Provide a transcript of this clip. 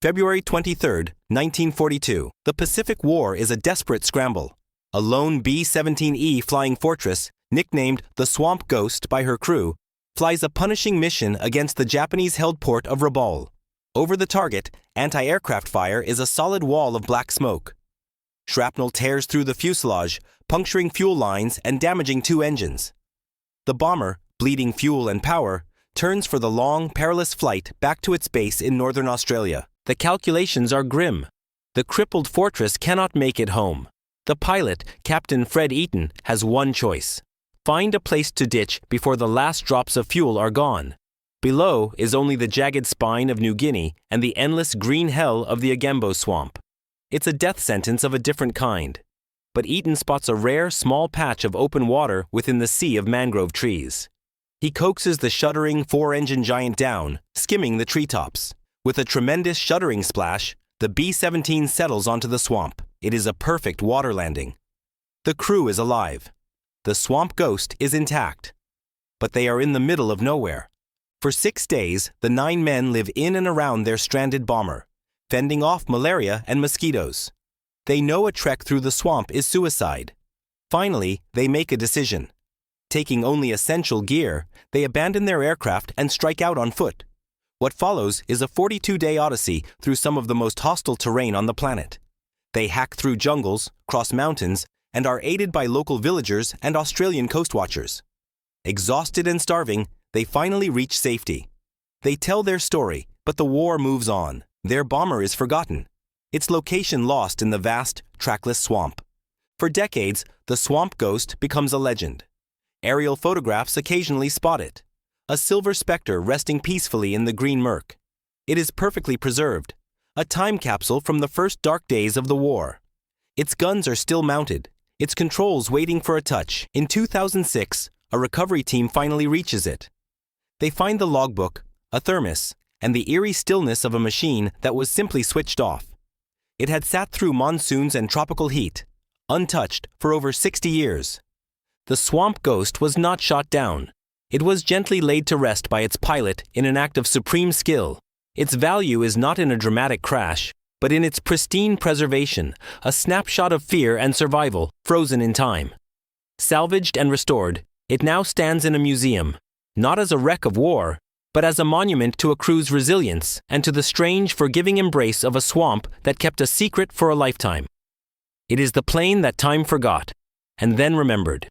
February 23, 1942. The Pacific War is a desperate scramble. A lone B-17E flying fortress, nicknamed the Swamp Ghost by her crew, flies a punishing mission against the Japanese-held port of Rabaul. Over the target, anti-aircraft fire is a solid wall of black smoke. Shrapnel tears through the fuselage, puncturing fuel lines and damaging 2 engines. The bomber, bleeding fuel and power, turns for the long, perilous flight back to its base in northern Australia. The calculations are grim. The crippled fortress cannot make it home. The pilot, Captain Fred Eaton, has one choice: find a place to ditch before the last drops of fuel are gone. Below is only the jagged spine of New Guinea and the endless green hell of the Agaimbo swamp. It's a death sentence of a different kind. But Eaton spots a rare, small patch of open water within the sea of mangrove trees. He coaxes the shuddering 4-engine giant down, skimming the treetops. With a tremendous shuddering splash, the B-17 settles onto the swamp. It is a perfect water landing. The crew is alive. The Swamp Ghost is intact. But they are in the middle of nowhere. For 6 days, the 9 men live in and around their stranded bomber, fending off malaria and mosquitoes. They know a trek through the swamp is suicide. Finally, they make a decision. Taking only essential gear, they abandon their aircraft and strike out on foot. What follows is a 42-day odyssey through some of the most hostile terrain on the planet. They hack through jungles, cross mountains, and are aided by local villagers and Australian coast watchers. Exhausted and starving, they finally reach safety. They tell their story, but the war moves on. Their bomber is forgotten, its location lost in the vast, trackless swamp. For decades, the Swamp Ghost becomes a legend. Aerial photographs occasionally spot it, a silver specter resting peacefully in the green murk. It is perfectly preserved, a time capsule from the first dark days of the war. Its guns are still mounted, its controls waiting for a touch. In 2006, a recovery team finally reaches it. They find the logbook, a thermos, and the eerie stillness of a machine that was simply switched off. It had sat through monsoons and tropical heat, untouched for over 60 years. The Swamp Ghost was not shot down. It was gently laid to rest by its pilot in an act of supreme skill. Its value is not in a dramatic crash, but in its pristine preservation, a snapshot of fear and survival frozen in time. Salvaged and restored, it now stands in a museum, not as a wreck of war, but as a monument to a crew's resilience and to the strange, forgiving embrace of a swamp that kept a secret for a lifetime. It is the plane that time forgot, and then remembered.